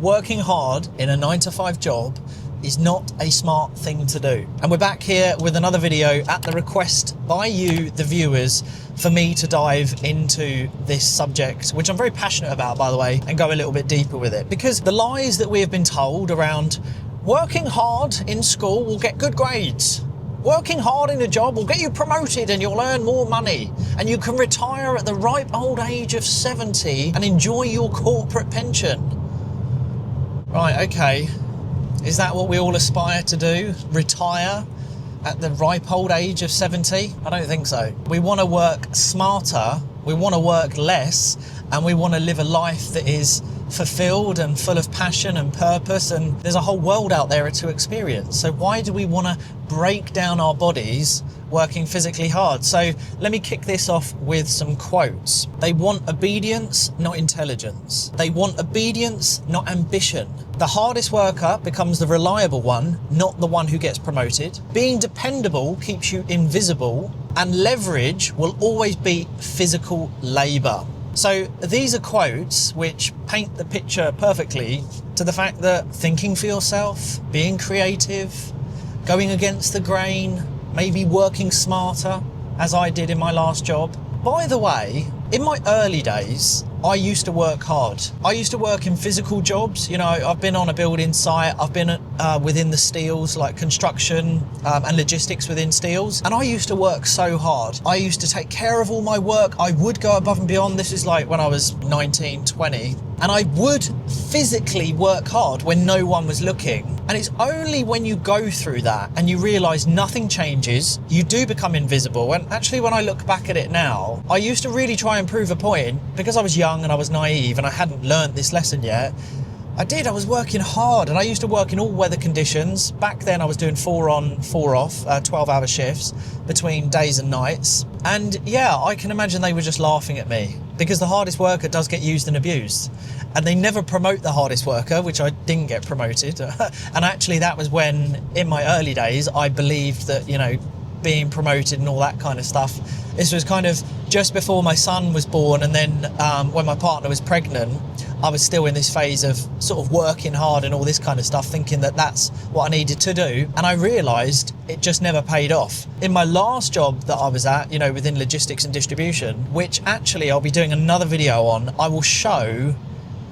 working hard in a 9-to-5 job is not a smart thing to do. And we're back here with another video at the request by you, the viewers, for me to dive into this subject, which I'm very passionate about, by the way, and go a little bit deeper with it. Because the lies that we have been told around working hard in school will get good grades, working hard in a job will get you promoted and you'll earn more money, and you can retire at the ripe old age of 70 and enjoy your corporate pension. Right, okay. Is that what we all aspire to do? Retire at the ripe old age of 70? I don't think so. We want to work smarter, we want to work less, and we want to live a life that is fulfilled and full of passion and purpose, and there's a whole world out there to experience. So why do we want to break down our bodies working physically hard? So let me kick this off with some quotes. They want obedience, not intelligence. They want obedience, not ambition. The hardest worker becomes the reliable one, not the one who gets promoted. Being dependable keeps you invisible, and leverage will always be physical labor. So these are quotes which paint the picture perfectly to the fact that thinking for yourself, being creative, going against the grain, maybe working smarter, as I did in my last job. By the way, in my early days, I used to work hard. I used to work in physical jobs. You know, I've been on a building site, I've been within the steels, like construction and logistics within steels. And I used to work so hard. I used to take care of all my work. I would go above and beyond. This is like when I was 19, 20. And I would physically work hard when no one was looking. And it's only when you go through that and you realise nothing changes, you do become invisible. And actually, when I look back at it now, I used to really try and prove a point because I was young and I was naive and I hadn't learnt this lesson yet. I was working hard, and I used to work in all weather conditions. Back then I was doing 4 on, 4 off, 12-hour shifts between days and nights. And yeah, I can imagine they were just laughing at me because the hardest worker does get used and abused. And they never promote the hardest worker, which I didn't get promoted. And actually that was when, in my early days, I believed that, you know, being promoted and all that kind of stuff. This was kind of just before my son was born, and then when my partner was pregnant, I was still in this phase of sort of working hard and all this kind of stuff, thinking that that's what I needed to do. And I realised it just never paid off. In my last job that I was at, you know, within logistics and distribution, which actually I'll be doing another video on, I will show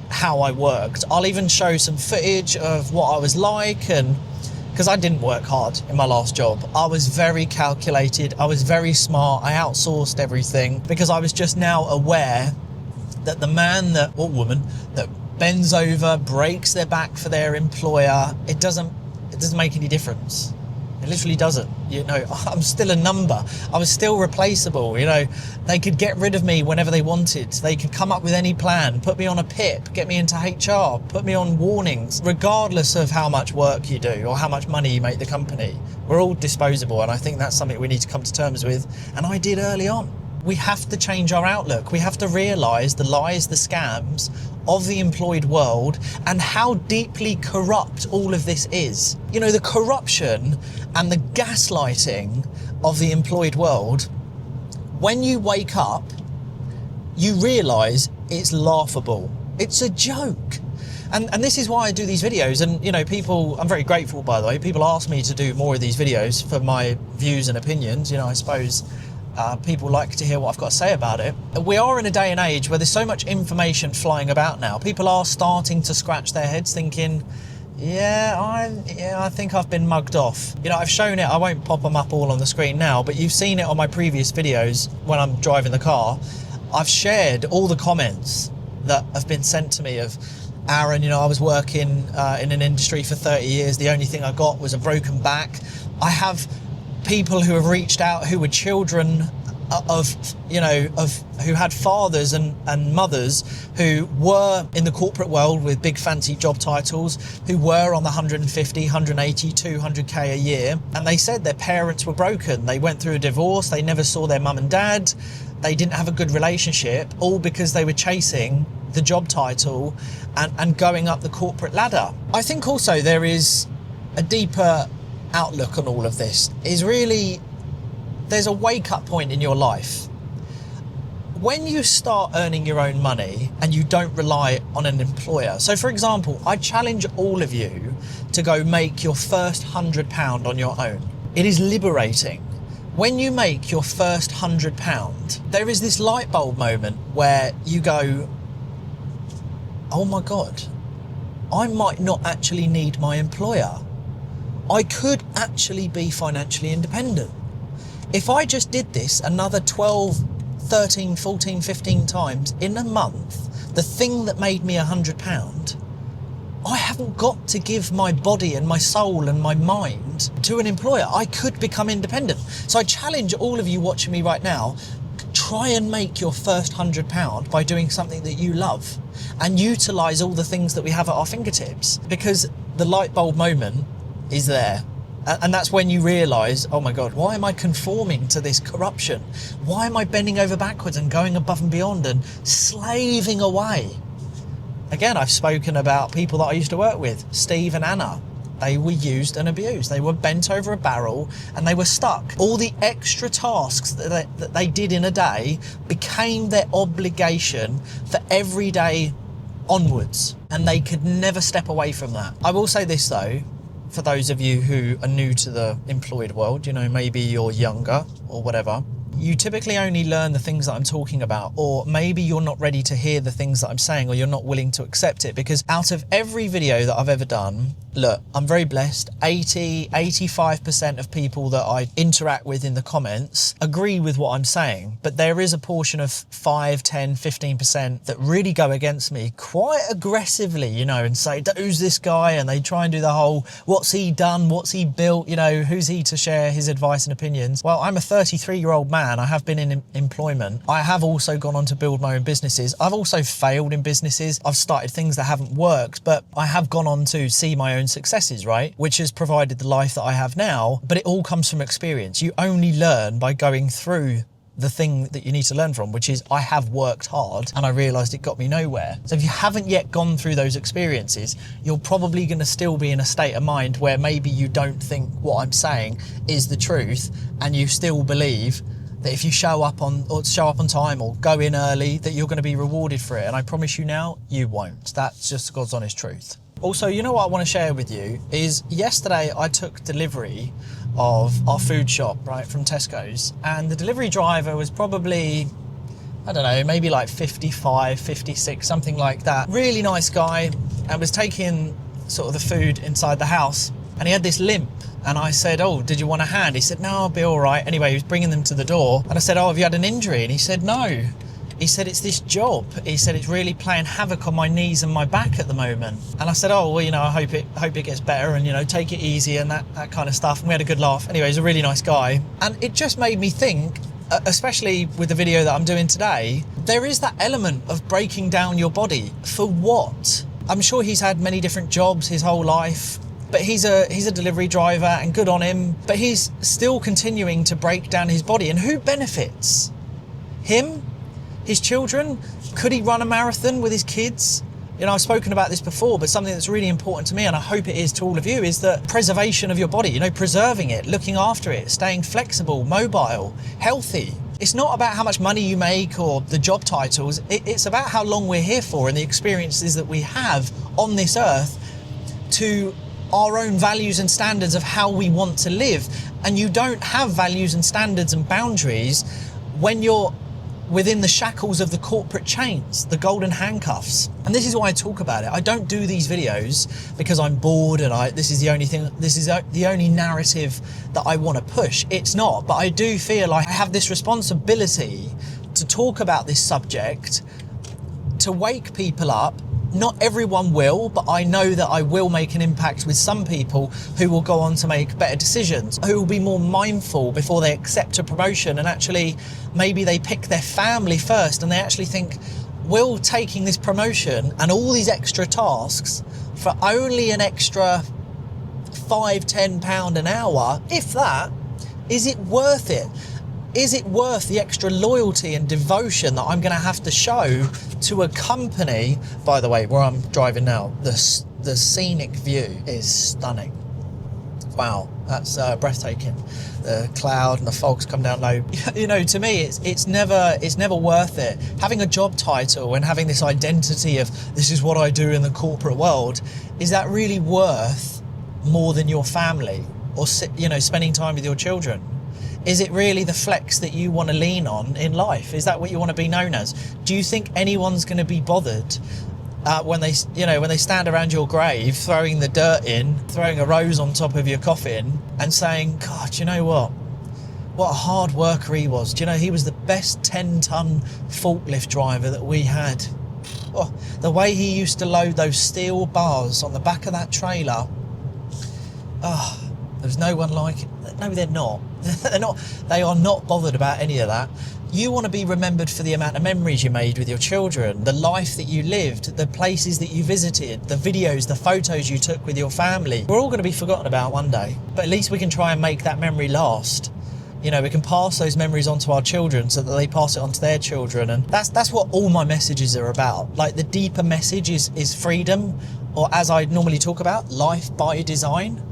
how I worked. I'll even show some footage of what I was like, and because I didn't work hard in my last job. I was very calculated, I was very smart, I outsourced everything because I was just now aware that the man that, or woman that bends over, breaks their back for their employer, it doesn't make any difference. It literally doesn't. You know, I'm still a number. I was still replaceable. You know, they could get rid of me whenever they wanted. They could come up with any plan, put me on a PIP, get me into HR, put me on warnings, regardless of how much work you do or how much money you make the company. We're all disposable, and I think that's something we need to come to terms with. And I did early on. We have to change our outlook. We have to realise the lies, the scams of the employed world and how deeply corrupt all of this is. You know, the corruption and the gaslighting of the employed world, when you wake up, you realise it's laughable. It's a joke. And this is why I do these videos. And, you know, people, I'm very grateful, by the way, people ask me to do more of these videos for my views and opinions. You know, I suppose people like to hear what I've got to say about it. We are in a day and age where there's so much information flying about now. People are starting to scratch their heads thinking, I think I've been mugged off. You know, I've shown it, I won't pop them up all on the screen now, but you've seen it on my previous videos when I'm driving the car. I've shared all the comments that have been sent to me of, Aaron, you know, I was working in an industry for 30 years. The only thing I got was a broken back. I have people who have reached out who were children of, you know, who had fathers and mothers who were in the corporate world with big fancy job titles, who were on the 150, 180, 200k a year. And they said their parents were broken. They went through a divorce. They never saw their mum and dad. They didn't have a good relationship, all because they were chasing the job title and going up the corporate ladder. I think also there is a deeper outlook on all of this. Is really, there's a wake-up point in your life. when you start earning your own money and you don't rely on an employer. So for example, I challenge all of you to go make your first £100 on your own. It is liberating. When you make your first £100, there is this light bulb moment where you go, oh my God, I might not actually need my employer. I could actually be financially independent. If I just did this another 12, 13, 14, 15 times in a month, the thing that made me £100, I haven't got to give my body and my soul and my mind to an employer. I could become independent. So I challenge all of you watching me right now, try and make your first £100 by doing something that you love and utilize all the things that we have at our fingertips, because the light bulb moment is there. And that's when you realize, oh my God, why am I conforming to this corruption? Why am I bending over backwards and going above and beyond and slaving away? Again, I've spoken about people that I used to work with, Steve and Anna. They were used and abused. They were bent over a barrel and they were stuck. All the extra tasks that they did in a day became their obligation for every day onwards. And they could never step away from that. I will say this though, for those of you who are new to the employed world, you know, maybe you're younger or whatever, you typically only learn the things that I'm talking about, or maybe you're not ready to hear the things that I'm saying, or you're not willing to accept it, because out of every video that I've ever done, look, I'm very blessed. 85% of people that I interact with in the comments agree with what I'm saying, but there is a portion of 5, 10, 15% that really go against me quite aggressively, you know, and say, who's this guy? And they try and do the whole, what's he done? What's he built? You know, who's he to share his advice and opinions? Well, I'm a 33-year-old man. I have been in employment. I have also gone on to build my own businesses. I've also failed in businesses. I've started things that haven't worked, but I have gone on to see my own successes, right? Which has provided the life that I have now, but it all comes from experience. You only learn by going through the thing that you need to learn from, which is I have worked hard and I realized it got me nowhere. So if you haven't yet gone through those experiences, you're probably going to still be in a state of mind where maybe you don't think what I'm saying is the truth, and you still believe that if you show up on time or go in early, that you're going to be rewarded for it. And I promise you now, you won't. That's just God's honest truth. Also, you know what I want to share with you is yesterday I took delivery of our food shop, right, from Tesco's, and the delivery driver was probably, I don't know, maybe like 55, 56, something like that. Really nice guy, and was taking sort of the food inside the house, and he had this limp. And I said, oh, did you want a hand? He said, no, I'll be all right. Anyway, he was bringing them to the door. And I said, oh, have you had an injury? And he said, no. He said, it's this job. He said, it's really playing havoc on my knees and my back at the moment. And I said, oh, well, you know, I hope it gets better, and, you know, take it easy and that kind of stuff. And we had a good laugh. Anyway, he's a really nice guy. And it just made me think, especially with the video that I'm doing today, there is that element of breaking down your body. For what? I'm sure he's had many different jobs his whole life, but he's a delivery driver, and good on him, but he's still continuing to break down his body. And who benefits? Him? His children? Could he run a marathon with his kids? You know, I've spoken about this before, but something that's really important to me, and I hope it is to all of you, is the preservation of your body, you know, preserving it, looking after it, staying flexible, mobile, healthy. It's not about how much money you make or the job titles. It's about how long we're here for and the experiences that we have on this earth to our own values and standards of how we want to live. And you don't have values and standards and boundaries when you're within the shackles of the corporate chains, the golden handcuffs. And this is why I talk about it. I don't do these videos because I'm bored and this is the only narrative that I want to push. It's not, but I do feel like I have this responsibility to talk about this subject, to wake people up. Not everyone will, but I know that I will make an impact with some people who will go on to make better decisions, who will be more mindful before they accept a promotion, and actually maybe they pick their family first and they actually think, will taking this promotion and all these extra tasks for only an extra £5-10 an hour, if that, is it worth it? Is it worth the extra loyalty and devotion that I'm going to have to show to a company? By the way, where I'm driving now, the scenic view is stunning. wow, that's breathtaking. The cloud and the fog's come down low. You know, to me, it's never worth it. Having a job title and having this identity of this is what I do in the corporate world, is that really worth more than your family or, you know, spending time with your children? Is it really the flex that you want to lean on in life? Is that what you want to be known as? Do you think anyone's going to be bothered when they stand around your grave, throwing the dirt in, throwing a rose on top of your coffin and saying, God, you know what a hard worker he was. Do you know, he was the best 10-ton forklift driver that we had. Oh, the way he used to load those steel bars on the back of that trailer. Oh, there's no one like it. No, they're not. They are not bothered about any of that. You want to be remembered for the amount of memories you made with your children, the life that you lived, the places that you visited, the videos, the photos you took with your family. We're all going to be forgotten about one day, but at least we can try and make that memory last. You know, we can pass those memories on to our children so that they pass it on to their children. And that's what all my messages are about. Like, the deeper message is freedom, or as I normally talk about, life by design.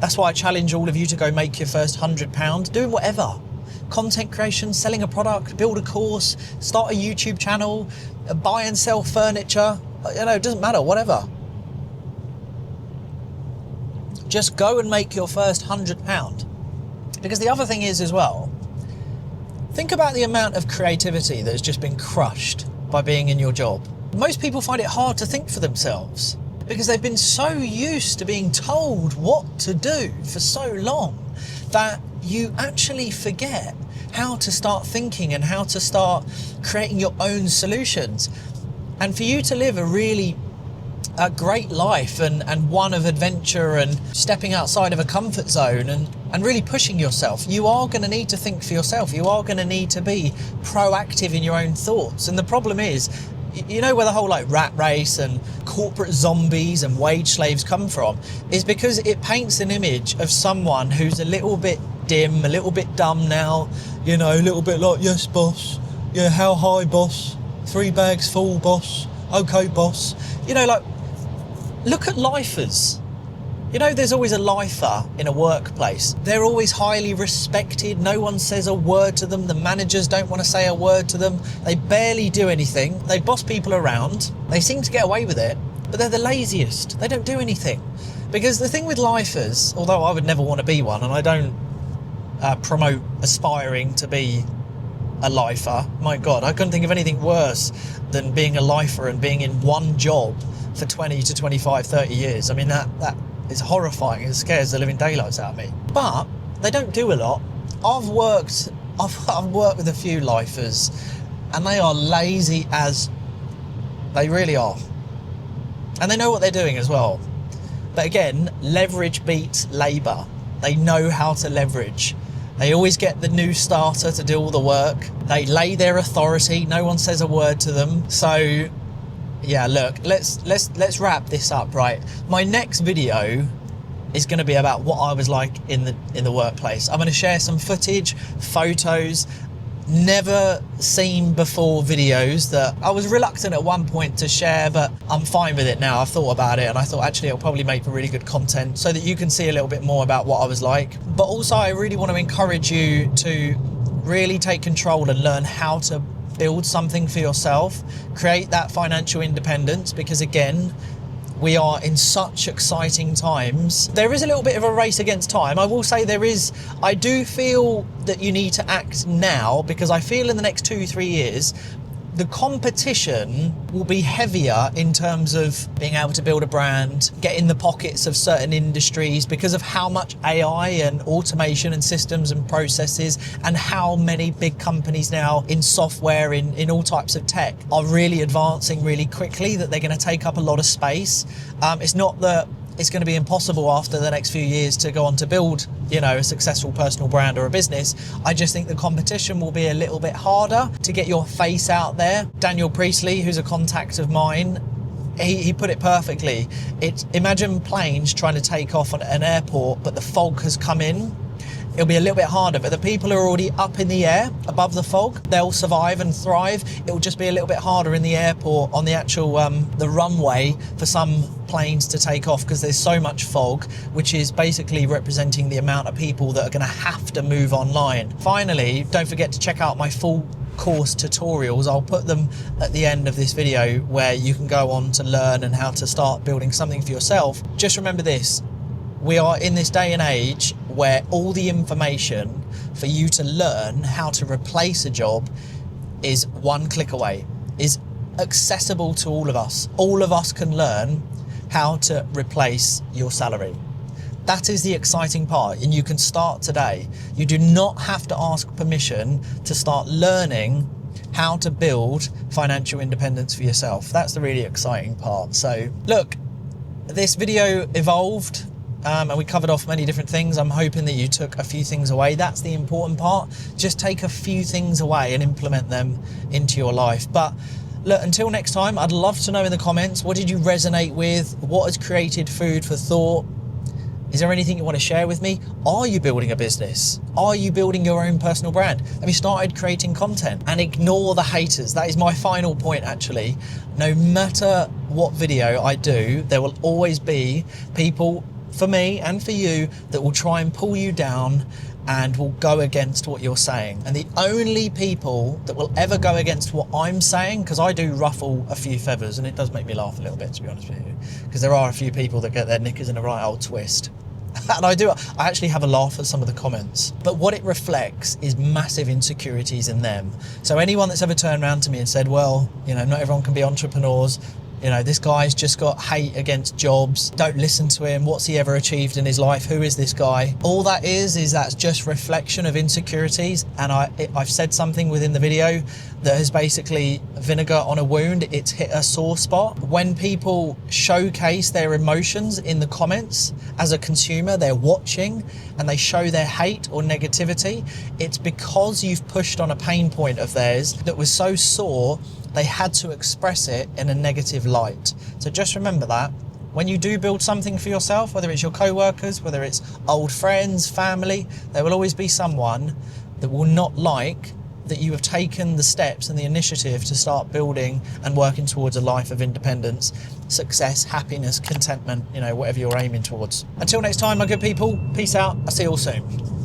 That's why I challenge all of you to go make your first £100 doing whatever. Content creation, selling a product, build a course, start a YouTube channel, buy and sell furniture. You know, it doesn't matter, whatever. Just go and make your first £100. Because the other thing is as well, think about the amount of creativity that has just been crushed by being in your job. Most people find it hard to think for themselves because they've been so used to being told what to do for so long that you actually forget how to start thinking and how to start creating your own solutions. And for you to live a great life and one of adventure and stepping outside of a comfort zone and really pushing yourself, you are going to need to think for yourself. You are going to need to be proactive in your own thoughts. And the problem is, you know where the whole like rat race and corporate zombies and wage slaves come from, is because it paints an image of someone who's a little bit dim, a little bit dumb now, you know, a little bit like, yes boss, yeah, how high boss, 3 bags full boss, okay boss. You know, like, look at lifers. You know, there's always a lifer in a workplace. They're always highly respected. No one says a word to them. The managers don't want to say a word to them. They barely do anything. They boss people around. They seem to get away with it, but they're the laziest. They don't do anything. Because the thing with lifers, although I would never want to be one, and I don't promote aspiring to be a lifer. My God, I couldn't think of anything worse than being a lifer and being in one job for 20 to 25, 30 years. I mean, that is horrifying. It scares the living daylights out of me. But they don't do a lot. I've worked with a few lifers, and they are lazy as they really are. And they know what they're doing as well. But again, leverage beats labour. They know how to leverage. They always get the new starter to do all the work. They lay their authority. No one says a word to them. So yeah, look, let's wrap this up, right? My next video is going to be about what I was like in the workplace. I'm going to share some footage, photos, never seen before videos that I was reluctant at one point to share, but I'm fine with it now. I've thought about it and I thought actually it'll probably make for really good content so that you can see a little bit more about what I was like. But also I really want to encourage you to really take control and learn how to build something for yourself, create that financial independence, because again, we are in such exciting times. There is a little bit of a race against time. I will say I do feel that you need to act now, because I feel in the next 2-3 years, the competition will be heavier in terms of being able to build a brand, get in the pockets of certain industries because of how much AI and automation and systems and processes and how many big companies now in software, in all types of tech are really advancing really quickly, that they're going to take up a lot of space. It's not that it's going to be impossible after the next few years to go on to build, you know, a successful personal brand or a business. I just think the competition will be a little bit harder to get your face out there. Daniel Priestley, who's a contact of mine, he put it perfectly. Imagine planes trying to take off at an airport, but the fog has come in. It'll be a little bit harder, but the people who are already up in the air above the fog, they'll survive and thrive. It'll just be a little bit harder in the airport on the actual the runway for some planes to take off because there's so much fog, which is basically representing the amount of people that are going to have to move online. Finally, don't forget to check out my full course tutorials. I'll put them at the end of this video where you can go on to learn and how to start building something for yourself. Just remember this, we are in this day and age where all the information for you to learn how to replace a job is one click away, is accessible to all of us. All of us can learn how to replace your salary. That is the exciting part, and you can start today. You do not have to ask permission to start learning how to build financial independence for yourself. That's the really exciting part. So look, this video evolved and we covered off many different things. I'm hoping that you took a few things away. That's the important part. Just take a few things away and implement them into your life. But look, until next time, I'd love to know in the comments, what did you resonate with? What has created food for thought? Is there anything you want to share with me? Are you building a business? Are you building your own personal brand? Have you started creating content? And ignore the haters. That is my final point, actually. No matter what video I do, there will always be people, for me and for you, that will try and pull you down and will go against what you're saying. And the only people that will ever go against what I'm saying, because I do ruffle a few feathers, and it does make me laugh a little bit, to be honest with you, because there are a few people that get their knickers in a right old twist. And I actually have a laugh at some of the comments, but what it reflects is massive insecurities in them. So anyone that's ever turned around to me and said, well, you know, not everyone can be entrepreneurs, you know, this guy's just got hate against jobs, don't listen to him, what's he ever achieved in his life, who is this guy? All that is that's just reflection of insecurities. And I've said something within the video that has basically vinegar on a wound, it's hit a sore spot. When people showcase their emotions in the comments, as a consumer, they're watching and they show their hate or negativity, it's because you've pushed on a pain point of theirs that was so sore they had to express it in a negative light. So just remember that when you do build something for yourself, whether it's your co-workers, whether it's old friends, family, there will always be someone that will not like that you have taken the steps and the initiative to start building and working towards a life of independence, success, happiness, contentment, you know, whatever you're aiming towards. Until next time, my good people, peace out. I'll see you all soon.